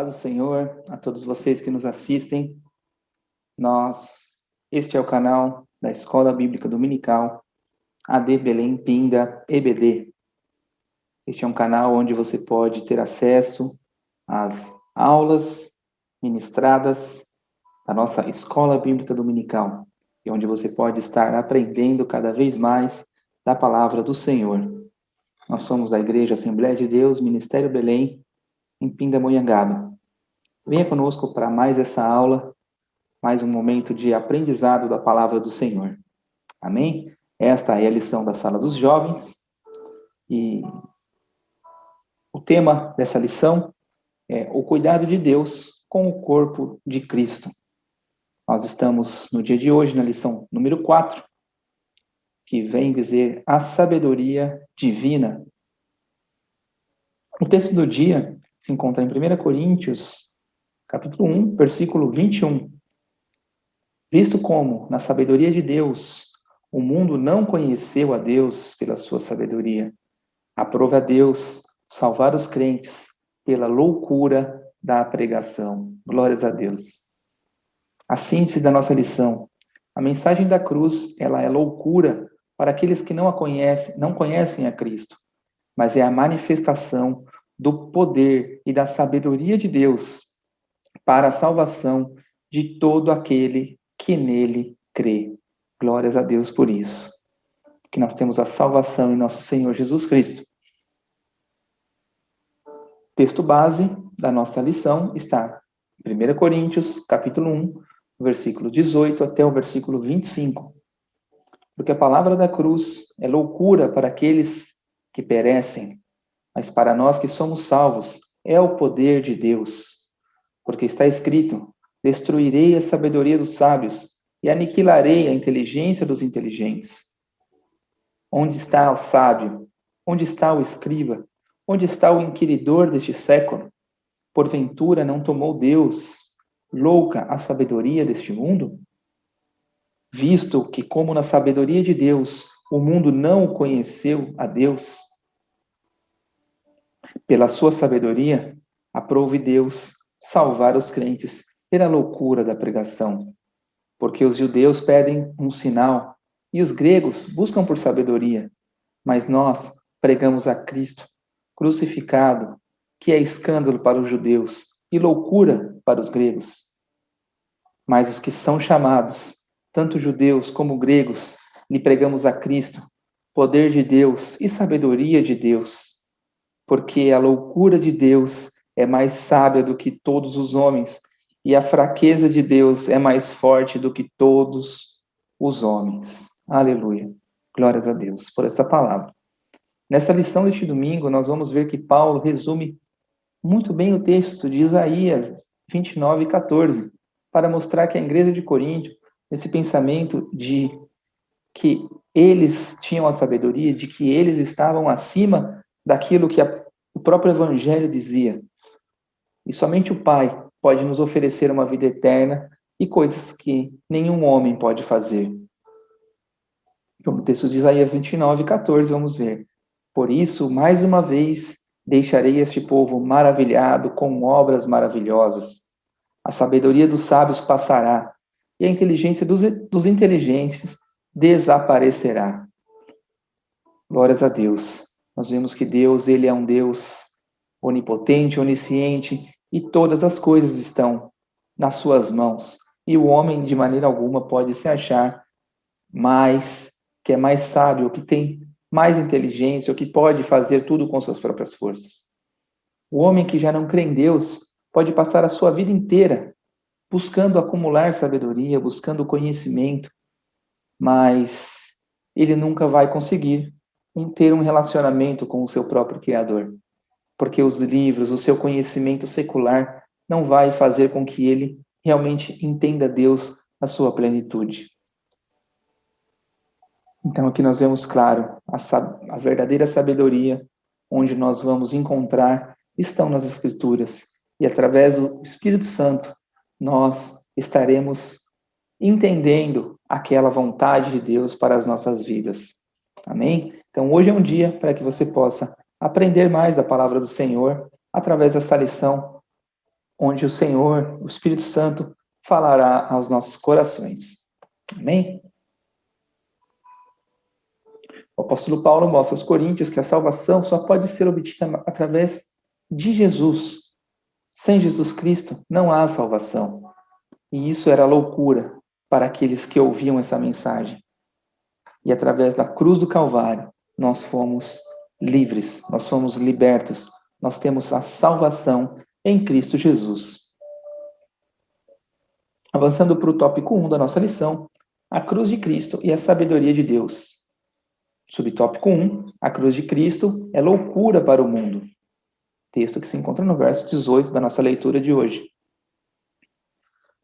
Paz do Senhor a todos vocês que nos assistem. Este é o canal da Escola Bíblica Dominical AD Belém Pinda EBD. Este é um canal onde você pode ter acesso às aulas ministradas da nossa Escola Bíblica Dominical e onde você pode estar aprendendo cada vez mais da Palavra do Senhor. Nós somos da Igreja Assembleia de Deus, Ministério Belém, em Pindamonhangaba. Venha conosco para mais essa aula, mais um momento de aprendizado da Palavra do Senhor. Amém? Esta é a lição da Sala dos Jovens e o tema dessa lição é o cuidado de Deus com o corpo de Cristo. Nós estamos no dia de hoje na lição número 4, que vem dizer a sabedoria divina. O texto do dia se encontra em 1 Coríntios, capítulo 1, versículo 21. Visto como, na sabedoria de Deus, o mundo não conheceu a Deus pela sua sabedoria, aprove a Deus salvar os crentes pela loucura da pregação. Glórias a Deus. A síntese da nossa lição. A mensagem da cruz, ela é loucura para aqueles que não conhecem a Cristo, mas é a manifestação do poder e da sabedoria de Deus para a salvação de todo aquele que nele crê. Glórias a Deus por isso. Que nós temos a salvação em nosso Senhor Jesus Cristo. O texto base da nossa lição está em 1 Coríntios, capítulo 1, versículo 18 até o versículo 25. Porque a palavra da cruz é loucura para aqueles que perecem, mas para nós que somos salvos é o poder de Deus. Porque está escrito: destruirei a sabedoria dos sábios e aniquilarei a inteligência dos inteligentes. Onde está o sábio? Onde está o escriba? Onde está o inquiridor deste século? Porventura não tomou Deus louca a sabedoria deste mundo? Visto que, como na sabedoria de Deus, o mundo não conheceu a Deus, pela sua sabedoria, aprove Deus salvar os crentes pela loucura da pregação. Porque os judeus pedem um sinal e os gregos buscam por sabedoria, mas nós pregamos a Cristo crucificado, que é escândalo para os judeus e loucura para os gregos. Mas os que são chamados, tanto judeus como gregos, lhe pregamos a Cristo, poder de Deus e sabedoria de Deus, porque a loucura de Deus é mais sábia do que todos os homens, e a fraqueza de Deus é mais forte do que todos os homens. Aleluia. Glórias a Deus por essa palavra. Nessa lição deste domingo, nós vamos ver que Paulo resume muito bem o texto de Isaías 29:14, para mostrar que a igreja de Corinto, esse pensamento de que eles tinham a sabedoria, de que eles estavam acima daquilo que o próprio Evangelho dizia. E somente o Pai pode nos oferecer uma vida eterna e coisas que nenhum homem pode fazer. Então, no texto de Isaías 29:14, vamos ver. Por isso, mais uma vez, deixarei este povo maravilhado com obras maravilhosas. A sabedoria dos sábios passará, e a inteligência dos inteligentes desaparecerá. Glórias a Deus. Nós vemos que Deus, ele é um Deus onipotente, onisciente, e todas as coisas estão nas suas mãos. E o homem, de maneira alguma, pode se achar que é mais sábio, que tem mais inteligência, ou que pode fazer tudo com suas próprias forças. O homem que já não crê em Deus pode passar a sua vida inteira buscando acumular sabedoria, buscando conhecimento, mas ele nunca vai conseguir ter um relacionamento com o seu próprio Criador, porque os livros, o seu conhecimento secular não vai fazer com que ele realmente entenda Deus na sua plenitude. Então aqui nós vemos claro, a verdadeira sabedoria, onde nós vamos encontrar, estão nas Escrituras. E através do Espírito Santo, nós estaremos entendendo aquela vontade de Deus para as nossas vidas. Amém? Então hoje é um dia para que você possa aprender mais da palavra do Senhor, através dessa lição, onde o Senhor, o Espírito Santo, falará aos nossos corações. Amém? O apóstolo Paulo mostra aos coríntios que a salvação só pode ser obtida através de Jesus. Sem Jesus Cristo não há salvação. E isso era loucura para aqueles que ouviam essa mensagem. E através da cruz do Calvário, nós fomos livres, nós fomos libertos, nós temos a salvação em Cristo Jesus. Avançando para o tópico 1 da nossa lição, a cruz de Cristo e a sabedoria de Deus. Subtópico 1, a cruz de Cristo é loucura para o mundo. Texto que se encontra no verso 18 da nossa leitura de hoje.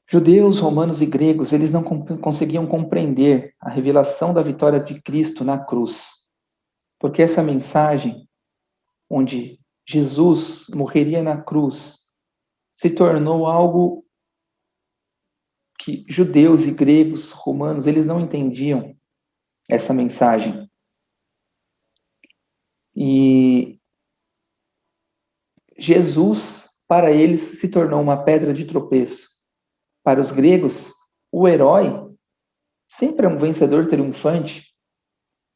Judeus, romanos e gregos, eles não conseguiam compreender a revelação da vitória de Cristo na cruz. Porque essa mensagem, onde Jesus morreria na cruz, se tornou algo que judeus e gregos, romanos, eles não entendiam essa mensagem. E Jesus, para eles, se tornou uma pedra de tropeço. Para os gregos, o herói sempre é um vencedor triunfante.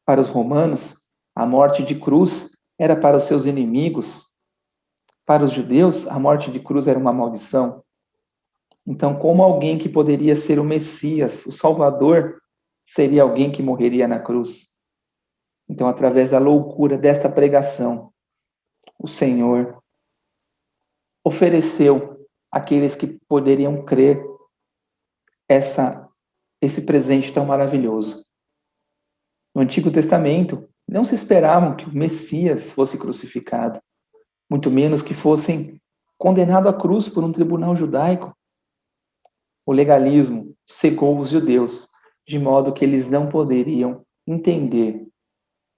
Para os romanos, a morte de cruz era para os seus inimigos. Para os judeus, a morte de cruz era uma maldição. Então, como alguém que poderia ser o Messias, o Salvador, seria alguém que morreria na cruz? Então, através da loucura desta pregação, o Senhor ofereceu àqueles que poderiam crer esse presente tão maravilhoso. No Antigo Testamento, não se esperavam que o Messias fosse crucificado, muito menos que fossem condenados à cruz por um tribunal judaico. O legalismo cegou os judeus, de modo que eles não poderiam entender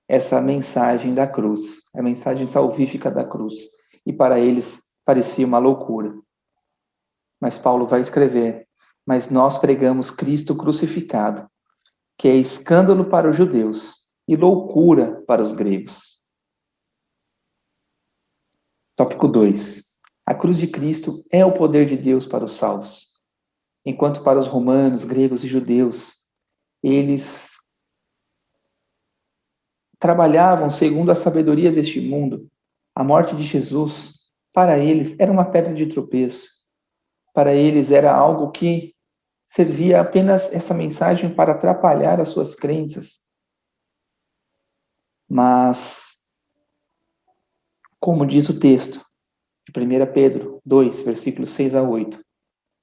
essa mensagem da cruz, a mensagem salvífica da cruz. E para eles parecia uma loucura. Mas Paulo vai escrever: mas nós pregamos Cristo crucificado, que é escândalo para os judeus e loucura para os gregos. Tópico 2. A cruz de Cristo é o poder de Deus para os salvos. Enquanto para os romanos, gregos e judeus, eles trabalhavam segundo a sabedoria deste mundo, a morte de Jesus, para eles, era uma pedra de tropeço. Para eles era algo que servia apenas essa mensagem para atrapalhar as suas crenças. Mas, como diz o texto de 1 Pedro 2, versículos 6 a 8,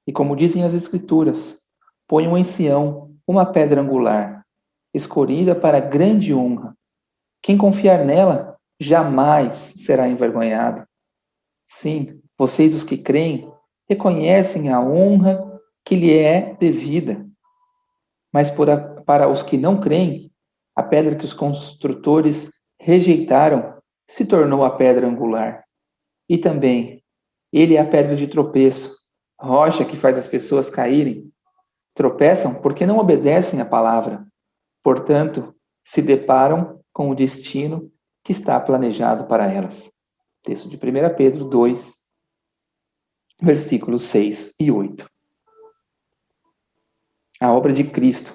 e como dizem as Escrituras, ponham em Sião uma pedra angular, escolhida para grande honra. Quem confiar nela jamais será envergonhado. Sim, vocês os que creem, reconhecem a honra que lhe é devida. Mas para os que não creem, a pedra que os construtores rejeitaram se tornou a pedra angular. E também, ele é a pedra de tropeço, rocha que faz as pessoas caírem. Tropeçam porque não obedecem à palavra. Portanto, se deparam com o destino que está planejado para elas. Texto de 1 Pedro 2, versículos 6 e 8. A obra de Cristo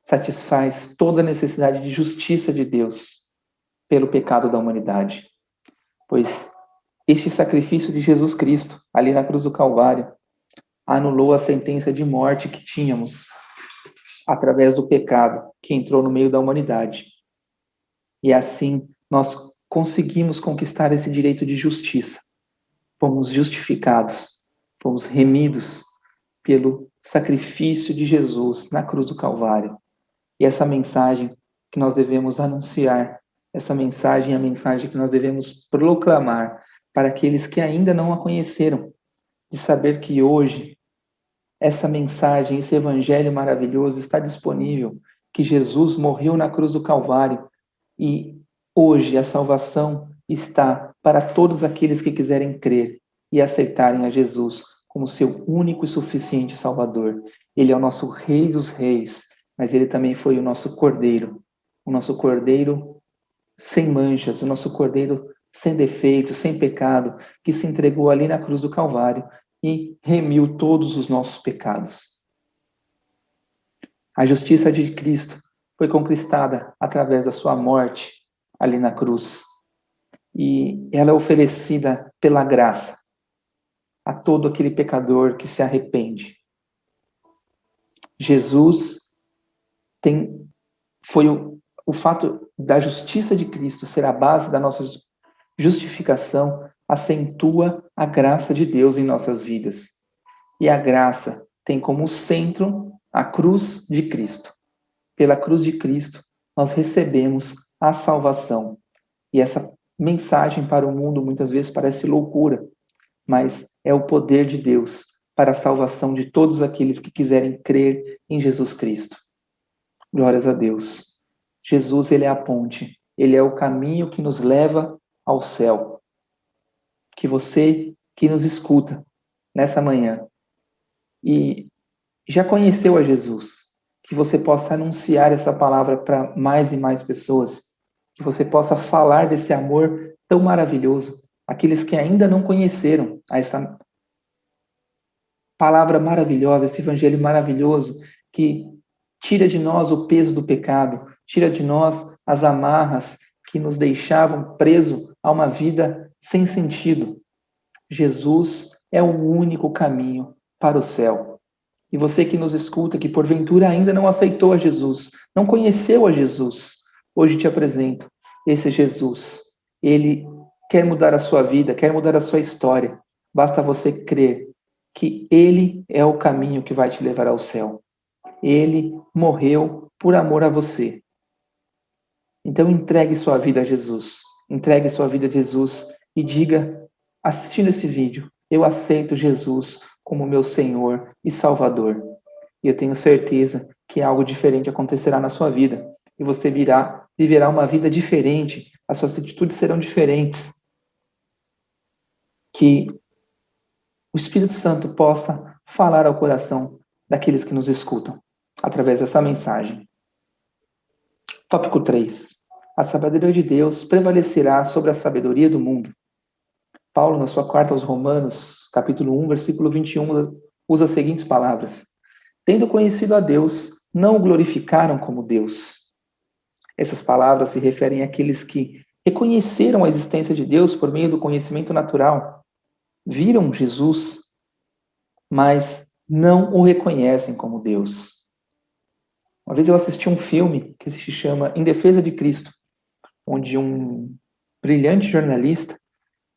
satisfaz toda a necessidade de justiça de Deus pelo pecado da humanidade. Pois este sacrifício de Jesus Cristo, ali na cruz do Calvário, anulou a sentença de morte que tínhamos através do pecado que entrou no meio da humanidade. E assim nós conseguimos conquistar esse direito de justiça. Fomos justificados, fomos remidos pelo sacrifício de Jesus na cruz do Calvário. E essa mensagem que nós devemos anunciar, essa mensagem é a mensagem que nós devemos proclamar para aqueles que ainda não a conheceram, de saber que hoje essa mensagem, esse evangelho maravilhoso está disponível, que Jesus morreu na cruz do Calvário e hoje a salvação está para todos aqueles que quiserem crer e aceitarem a Jesus como seu único e suficiente Salvador. Ele é o nosso Rei dos Reis, mas ele também foi o nosso Cordeiro sem manchas, o nosso Cordeiro sem defeitos, sem pecado, que se entregou ali na cruz do Calvário e remiu todos os nossos pecados. A justiça de Cristo foi conquistada através da sua morte ali na cruz. E ela é oferecida pela graça a todo aquele pecador que se arrepende. Jesus foi o fato da justiça de Cristo ser a base da nossa justificação, acentua a graça de Deus em nossas vidas. E a graça tem como centro a cruz de Cristo. Pela cruz de Cristo, nós recebemos a salvação. E essa mensagem para o mundo muitas vezes parece loucura, mas é o poder de Deus para a salvação de todos aqueles que quiserem crer em Jesus Cristo. Glórias a Deus. Jesus, ele é a ponte, ele é o caminho que nos leva ao céu. Que você que nos escuta nessa manhã e já conheceu a Jesus, que você possa anunciar essa palavra para mais e mais pessoas, que você possa falar desse amor tão maravilhoso, aqueles que ainda não conheceram essa palavra maravilhosa, esse evangelho maravilhoso que tira de nós o peso do pecado, tira de nós as amarras que nos deixavam presos a uma vida sem sentido. Jesus é o único caminho para o céu. E você que nos escuta, que porventura ainda não aceitou a Jesus, não conheceu a Jesus, hoje te apresento esse Jesus. Ele quer mudar a sua vida, quer mudar a sua história. Basta você crer que Ele é o caminho que vai te levar ao céu. Ele morreu por amor a você. Então entregue sua vida a Jesus. Entregue sua vida a Jesus e diga, assistindo esse vídeo, eu aceito Jesus como meu Senhor e Salvador. E eu tenho certeza que algo diferente acontecerá na sua vida. E você viverá uma vida diferente. As suas atitudes serão diferentes. Que o Espírito Santo possa falar ao coração daqueles que nos escutam, através dessa mensagem. Tópico 3. A sabedoria de Deus prevalecerá sobre a sabedoria do mundo. Paulo, na sua carta aos Romanos, capítulo 1, versículo 21, usa as seguintes palavras. Tendo conhecido a Deus, não o glorificaram como Deus. Essas palavras se referem àqueles que reconheceram a existência de Deus por meio do conhecimento natural, viram Jesus, mas não o reconhecem como Deus. Uma vez eu assisti um filme que se chama Em Defesa de Cristo, onde um brilhante jornalista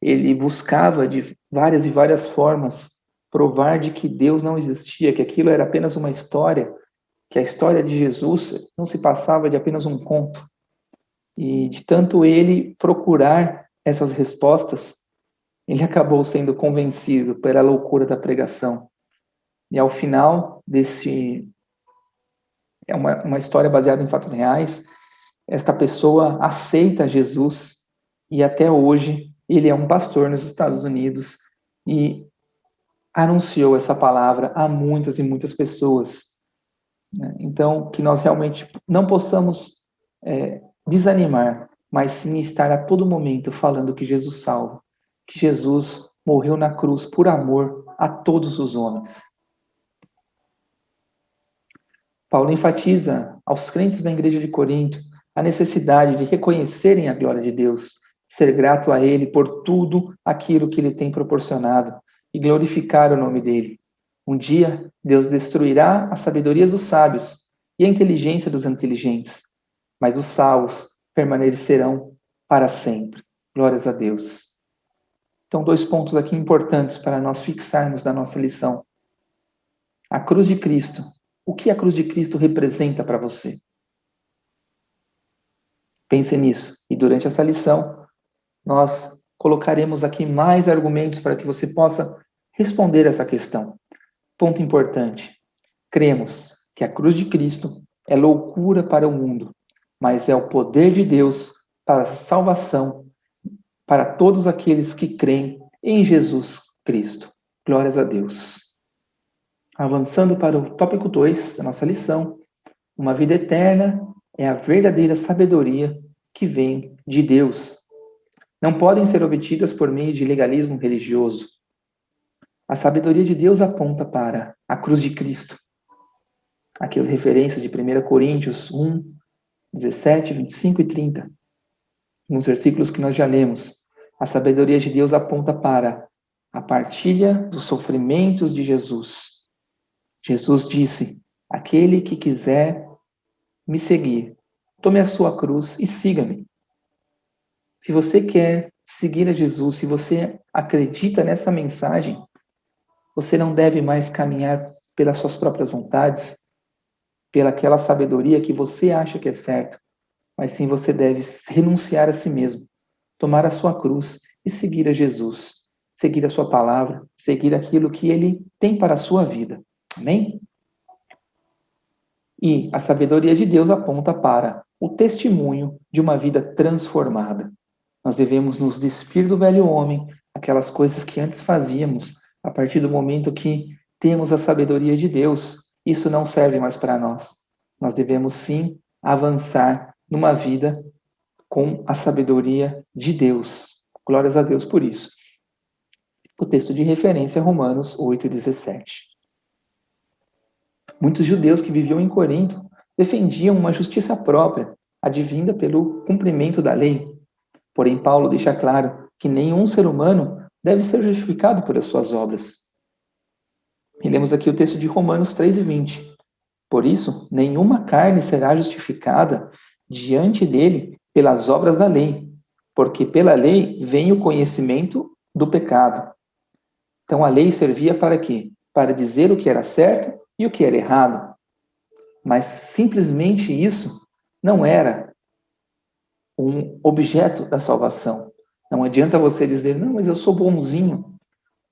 ele buscava de várias e várias formas provar de que Deus não existia, que aquilo era apenas uma história, que a história de Jesus não se passava de apenas um conto. E de tanto ele procurar essas respostas, ele acabou sendo convencido pela loucura da pregação. E ao final é uma história baseada em fatos reais, esta pessoa aceita Jesus e até hoje ele é um pastor nos Estados Unidos e anunciou essa palavra a muitas e muitas pessoas. Então, que nós realmente não possamos desanimar, mas sim estar a todo momento falando que Jesus salva, que Jesus morreu na cruz por amor a todos os homens. Paulo enfatiza aos crentes da igreja de Corinto a necessidade de reconhecerem a glória de Deus, ser grato a Ele por tudo aquilo que Ele tem proporcionado e glorificar o nome dEle. Um dia, Deus destruirá a sabedoria dos sábios e a inteligência dos inteligentes, mas os salvos permanecerão para sempre. Glórias a Deus. Então, 2 pontos aqui importantes para nós fixarmos da nossa lição. A cruz de Cristo. O que a cruz de Cristo representa para você? Pense nisso. E durante essa lição, nós colocaremos aqui mais argumentos para que você possa responder essa questão. Ponto importante. Cremos que a cruz de Cristo é loucura para o mundo, mas é o poder de Deus para a salvação para todos aqueles que creem em Jesus Cristo. Glórias a Deus. Avançando para o tópico 2 da nossa lição, uma vida eterna é a verdadeira sabedoria que vem de Deus. Não podem ser obtidas por meio de legalismo religioso. A sabedoria de Deus aponta para a cruz de Cristo. Aqui as referências de 1 Coríntios 1, 17, 25 e 30. Nos versículos que nós já lemos, a sabedoria de Deus aponta para a partilha dos sofrimentos de Jesus. Jesus disse: aquele que quiser me seguir, tome a sua cruz e siga-me. Se você quer seguir a Jesus, se você acredita nessa mensagem, você não deve mais caminhar pelas suas próprias vontades, pelaquela sabedoria que você acha que é certo, mas sim você deve renunciar a si mesmo, tomar a sua cruz e seguir a Jesus, seguir a sua palavra, seguir aquilo que Ele tem para a sua vida. Amém? E a sabedoria de Deus aponta para o testemunho de uma vida transformada. Nós devemos nos despir do velho homem, aquelas coisas que antes fazíamos, a partir do momento que temos a sabedoria de Deus. Isso não serve mais para nós. Nós devemos sim avançar numa vida com a sabedoria de Deus. Glórias a Deus por isso. O texto de referência é Romanos 8:17. Muitos judeus que viviam em Corinto defendiam uma justiça própria, advinda pelo cumprimento da lei. Porém, Paulo deixa claro que nenhum ser humano deve ser justificado pelas suas obras. E lemos aqui o texto de Romanos 3:20. Por isso, nenhuma carne será justificada diante dele pelas obras da lei, porque pela lei vem o conhecimento do pecado. Então, a lei servia para quê? Para dizer o que era certo e o que era errado. Mas simplesmente isso não era um objeto da salvação. Não adianta você dizer, não, mas eu sou bonzinho.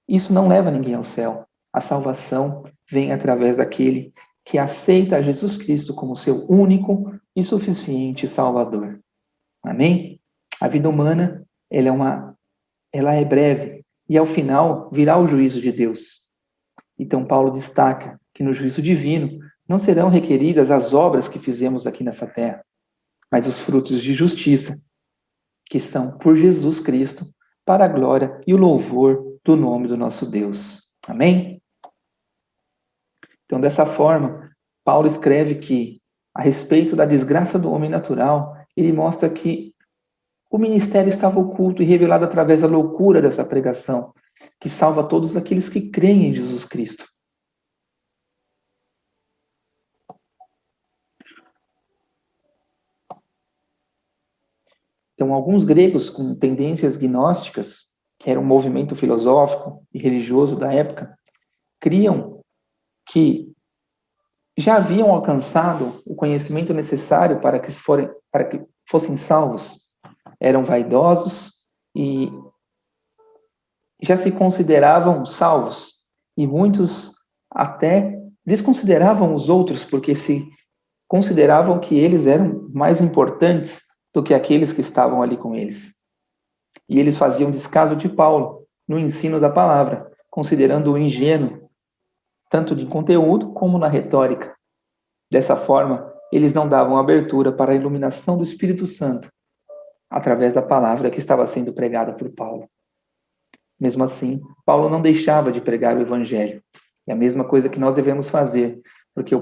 Isso não leva ninguém ao céu. A salvação vem através daquele que aceita Jesus Cristo como seu único e suficiente Salvador. Amém? A vida humana, ela é breve e ao final virá o juízo de Deus. Então Paulo destaca que no juízo divino não serão requeridas as obras que fizemos aqui nessa terra, mas os frutos de justiça, que são por Jesus Cristo, para a glória e o louvor do nome do nosso Deus. Amém? Então, dessa forma, Paulo escreve que, a respeito da desgraça do homem natural, ele mostra que o ministério estava oculto e revelado através da loucura dessa pregação, que salva todos aqueles que creem em Jesus Cristo. Então, alguns gregos com tendências gnósticas, que era um movimento filosófico e religioso da época, criam que já haviam alcançado o conhecimento necessário para que fossem salvos. Eram vaidosos e já se consideravam salvos. E muitos até desconsideravam os outros, porque se consideravam que eles eram mais importantes do que aqueles que estavam ali com eles. E eles faziam descaso de Paulo no ensino da palavra, considerando-o ingênuo, tanto de conteúdo como na retórica. Dessa forma, eles não davam abertura para a iluminação do Espírito Santo, através da palavra que estava sendo pregada por Paulo. Mesmo assim, Paulo não deixava de pregar o Evangelho. É a mesma coisa que nós devemos fazer, porque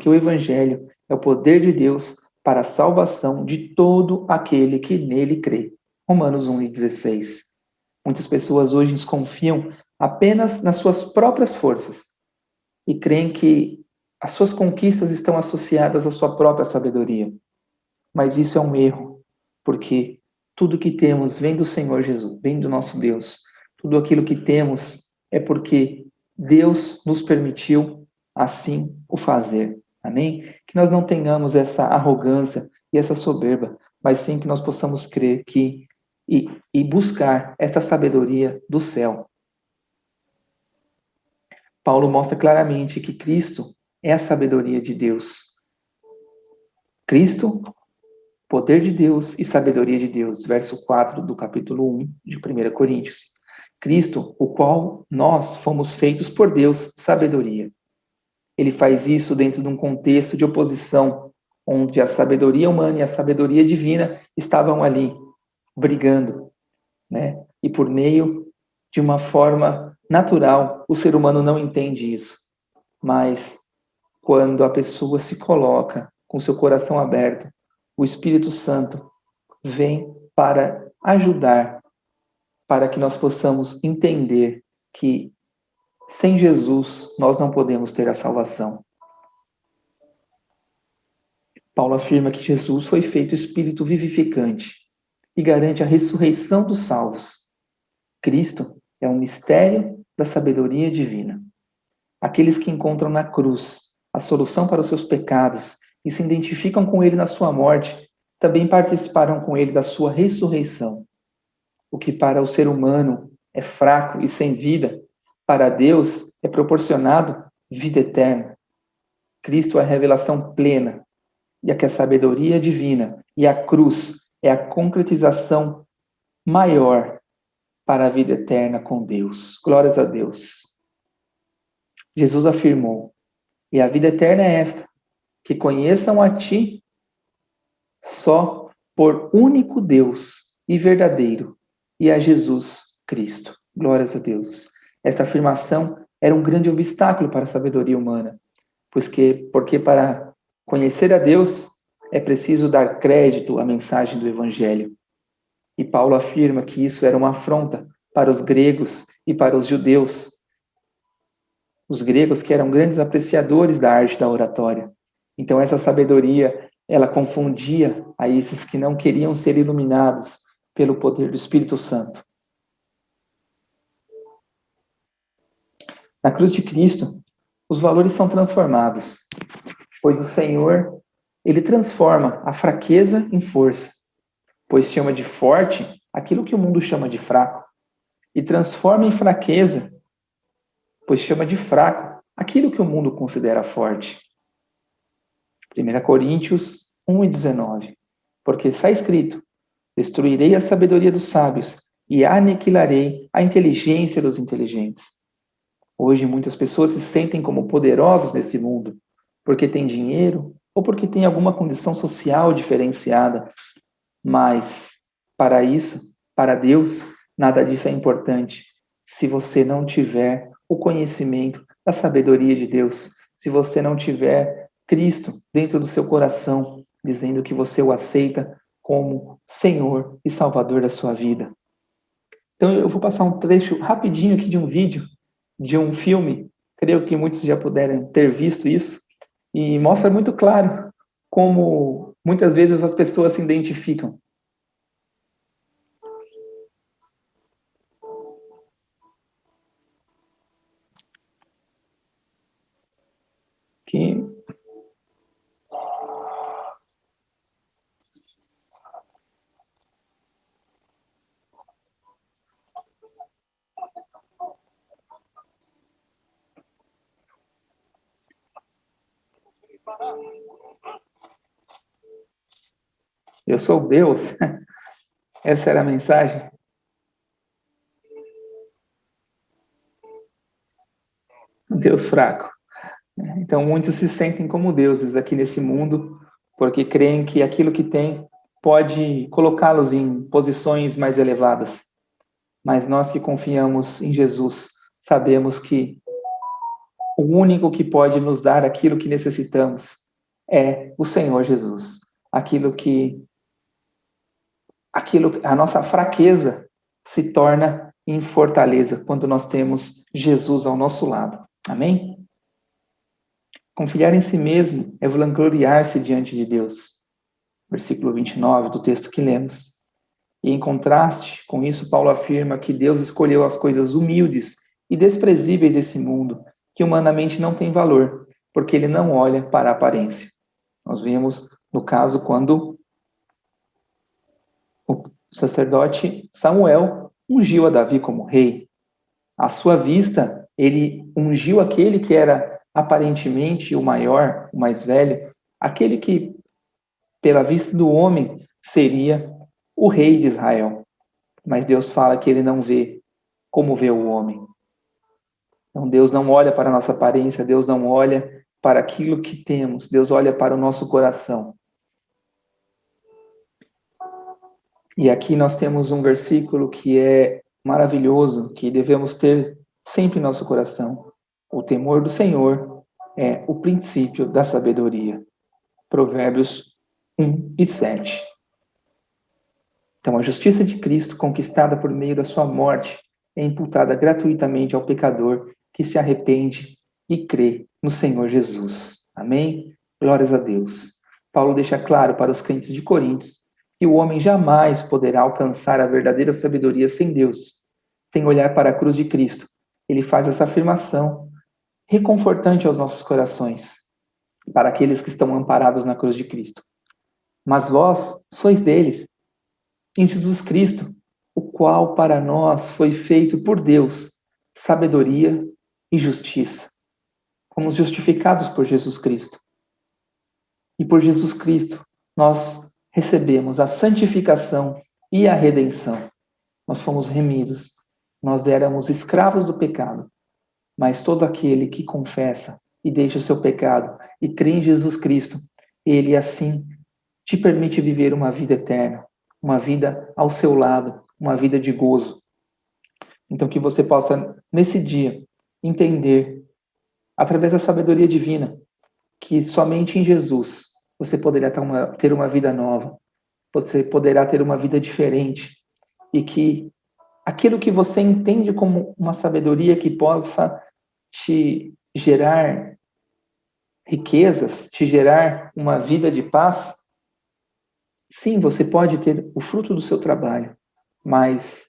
o Evangelho é o poder de Deus para a salvação de todo aquele que nele crê. Romanos 1:16. Muitas pessoas hoje desconfiam apenas nas suas próprias forças e creem que as suas conquistas estão associadas à sua própria sabedoria. Mas isso é um erro, porque tudo que temos vem do Senhor Jesus, vem do nosso Deus. Tudo aquilo que temos é porque Deus nos permitiu assim o fazer. Amém? Que nós não tenhamos essa arrogância e essa soberba, mas sim que nós possamos crer que e buscar essa sabedoria do céu. Paulo mostra claramente que Cristo é a sabedoria de Deus. Cristo, poder de Deus e sabedoria de Deus. Verso 4 do capítulo 1 de 1 Coríntios. Cristo, o qual nós fomos feitos por Deus, sabedoria. Ele faz isso dentro de um contexto de oposição, onde a sabedoria humana e a sabedoria divina estavam ali, brigando, né? E por meio de uma forma natural, o ser humano não entende isso. Mas quando a pessoa se coloca com seu coração aberto, o Espírito Santo vem para ajudar, para que nós possamos entender que sem Jesus nós não podemos ter a salvação. Paulo afirma que Jesus foi feito Espírito vivificante e garante a ressurreição dos salvos. Cristo é um mistério da sabedoria divina. Aqueles que encontram na cruz a solução para os seus pecados e se identificam com ele na sua morte, também participarão com ele da sua ressurreição. O que para o ser humano é fraco e sem vida, para Deus é proporcionado vida eterna. Cristo é a revelação plena, e a sabedoria divina e a cruz é a concretização maior para a vida eterna com Deus. Glórias a Deus. Jesus afirmou: e a vida eterna é esta, que conheçam a ti só por único Deus e verdadeiro, e a Jesus Cristo. Glórias a Deus. Esta afirmação era um grande obstáculo para a sabedoria humana, porque para conhecer a Deus é preciso dar crédito à mensagem do Evangelho. E Paulo afirma que isso era uma afronta para os gregos e para os judeus. Os gregos que eram grandes apreciadores da arte da oratória. Então essa sabedoria, ela confundia a esses que não queriam ser iluminados pelo poder do Espírito Santo. Na cruz de Cristo, os valores são transformados, pois o Senhor, ele transforma a fraqueza em força, pois chama de forte aquilo que o mundo chama de fraco, e transforma em fraqueza, pois chama de fraco aquilo que o mundo considera forte. 1 Coríntios 1:19. Porque está escrito: destruirei a sabedoria dos sábios e aniquilarei a inteligência dos inteligentes. Hoje muitas pessoas se sentem como poderosos nesse mundo, porque têm dinheiro ou porque têm alguma condição social diferenciada. Mas para isso, para Deus, nada disso é importante. Se você não tiver o conhecimento da sabedoria de Deus, se você não tiver Cristo dentro do seu coração, dizendo que você o aceita como Senhor e Salvador da sua vida. Então eu vou passar um trecho rapidinho aqui de um vídeo, de um filme, creio que muitos já puderam ter visto isso, e mostra muito claro como muitas vezes as pessoas se identificam. Que eu sou Deus. Essa era a mensagem. Deus fraco. Então muitos se sentem como deuses aqui nesse mundo, porque creem que aquilo que têm pode colocá-los em posições mais elevadas. Mas nós que confiamos em Jesus, sabemos que o único que pode nos dar aquilo que necessitamos é o Senhor Jesus. A nossa fraqueza se torna em fortaleza quando nós temos Jesus ao nosso lado. Amém? Confiar em si mesmo é vangloriar-se diante de Deus. Versículo 29 do texto que lemos. E em contraste com isso, Paulo afirma que Deus escolheu as coisas humildes e desprezíveis desse mundo, que humanamente não tem valor, porque ele não olha para a aparência. Nós vemos no caso quando o sacerdote Samuel ungiu a Davi como rei. À sua vista, ele ungiu aquele que era aparentemente o maior, o mais velho, aquele que, pela vista do homem, seria o rei de Israel. Mas Deus fala que ele não vê como vê o homem. Então Deus não olha para a nossa aparência, Deus não olha para aquilo que temos, Deus olha para o nosso coração. E aqui nós temos um versículo que é maravilhoso, que devemos ter sempre em nosso coração. O temor do Senhor é o princípio da sabedoria. Provérbios 1:7. Então, a justiça de Cristo, conquistada por meio da sua morte, é imputada gratuitamente ao pecador que se arrepende e crê no Senhor Jesus. Amém? Glórias a Deus. Paulo deixa claro para os crentes de Corinto que o homem jamais poderá alcançar a verdadeira sabedoria sem Deus, sem olhar para a cruz de Cristo. Ele faz essa afirmação reconfortante aos nossos corações, para aqueles que estão amparados na cruz de Cristo. Mas vós sois deles, em Jesus Cristo, o qual para nós foi feito por Deus sabedoria e justiça. Fomos justificados por Jesus Cristo. E por Jesus Cristo nós recebemos a santificação e a redenção. Nós fomos remidos. Nós éramos escravos do pecado. Mas todo aquele que confessa e deixa o seu pecado e crê em Jesus Cristo, ele assim te permite viver uma vida eterna, uma vida ao seu lado, uma vida de gozo. Então que você possa, nesse dia, entender, através da sabedoria divina, que somente em Jesus você poderá ter uma vida nova, você poderá ter uma vida diferente, e que aquilo que você entende como uma sabedoria que possa te gerar riquezas, te gerar uma vida de paz, sim, você pode ter o fruto do seu trabalho, mas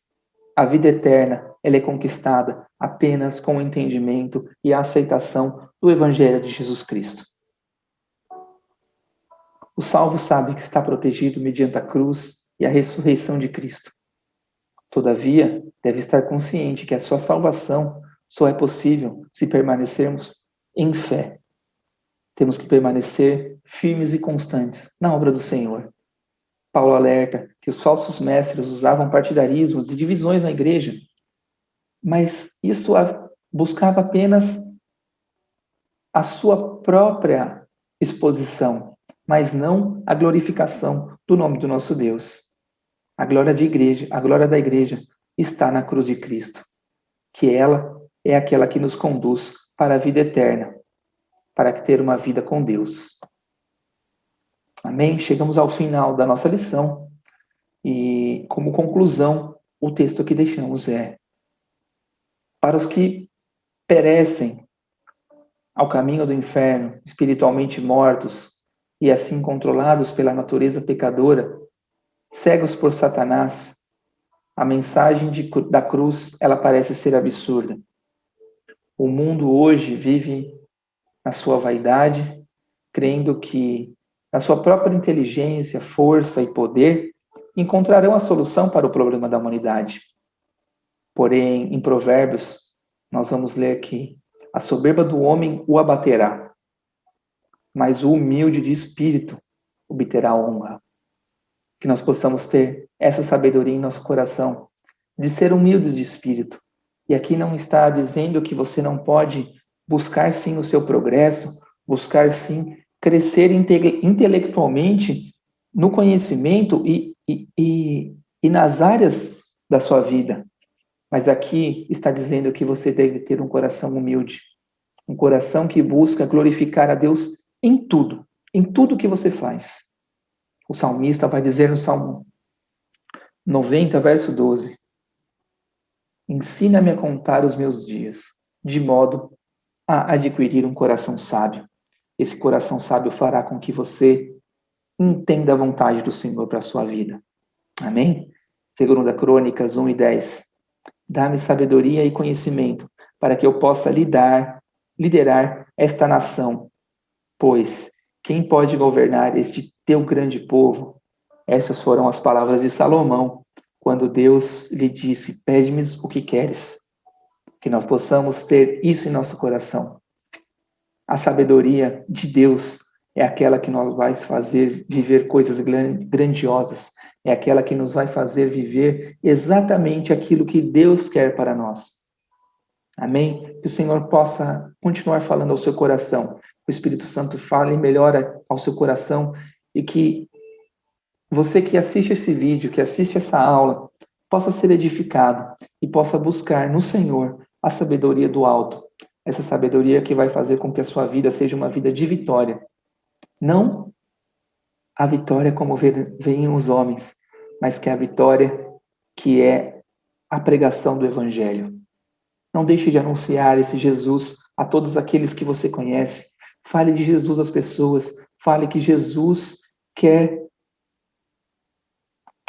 a vida eterna, ela é conquistada apenas com o entendimento e a aceitação do Evangelho de Jesus Cristo. O salvo sabe que está protegido mediante a cruz e a ressurreição de Cristo. Todavia, deve estar consciente que a sua salvação só é possível se permanecermos em fé. Temos que permanecer firmes e constantes na obra do Senhor. Paulo alerta que os falsos mestres usavam partidarismos e divisões na igreja, mas isso buscava apenas a sua própria exposição, mas não a glorificação do nome do nosso Deus. A glória da igreja está na cruz de Cristo, que ela é aquela que nos conduz para a vida eterna, para ter uma vida com Deus. Amém? Chegamos ao final da nossa lição e, como conclusão, o texto que deixamos é: para os que perecem ao caminho do inferno, espiritualmente mortos e assim controlados pela natureza pecadora, cegos por Satanás, a mensagem da cruz, ela parece ser absurda. O mundo hoje vive na sua vaidade, crendo que na sua própria inteligência, força e poder encontrarão a solução para o problema da humanidade. Porém, em Provérbios, nós vamos ler que a soberba do homem o abaterá, mas o humilde de espírito obterá honra. Que nós possamos ter essa sabedoria em nosso coração, de ser humildes de espírito. E aqui não está dizendo que você não pode buscar sim o seu progresso, buscar sim crescer intelectualmente no conhecimento e nas áreas da sua vida. Mas aqui está dizendo que você deve ter um coração humilde, um coração que busca glorificar a Deus em tudo que você faz. O salmista vai dizer no Salmo 90, verso 12: ensina-me a contar os meus dias, de modo a adquirir um coração sábio. Esse coração sábio fará com que você entenda a vontade do Senhor para a sua vida. Amém? Segunda Crônicas 1:10. Dá-me sabedoria e conhecimento, para que eu possa liderar esta nação. Pois, quem pode governar este teu grande povo? Essas foram as palavras de Salomão, quando Deus lhe disse: pede-me o que queres. Que nós possamos ter isso em nosso coração. A sabedoria de Deus é aquela que nos vai fazer viver coisas grandiosas. É aquela que nos vai fazer viver exatamente aquilo que Deus quer para nós. Amém? Que o Senhor possa continuar falando ao seu coração. O Espírito Santo fale melhor ao seu coração e que você que assiste esse vídeo, que assiste essa aula, possa ser edificado e possa buscar no Senhor a sabedoria do alto, essa sabedoria que vai fazer com que a sua vida seja uma vida de vitória. Não a vitória como veem os homens, mas que é a vitória que é a pregação do Evangelho. Não deixe de anunciar esse Jesus a todos aqueles que você conhece. Fale de Jesus às pessoas. Fale que Jesus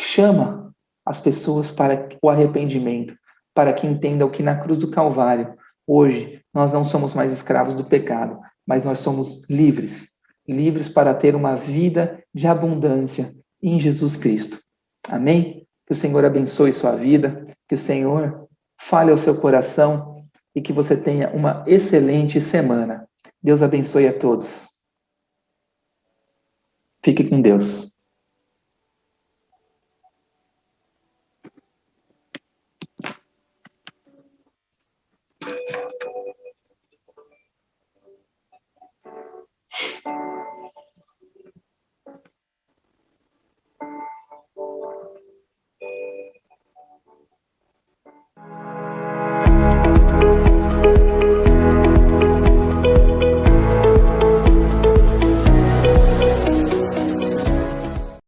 chama as pessoas para o arrependimento, para que entendam que na cruz do Calvário, hoje, nós não somos mais escravos do pecado, mas nós somos livres, livres para ter uma vida de abundância em Jesus Cristo. Amém? Que o Senhor abençoe sua vida, que o Senhor fale ao seu coração e que você tenha uma excelente semana. Deus abençoe a todos. Fique com Deus.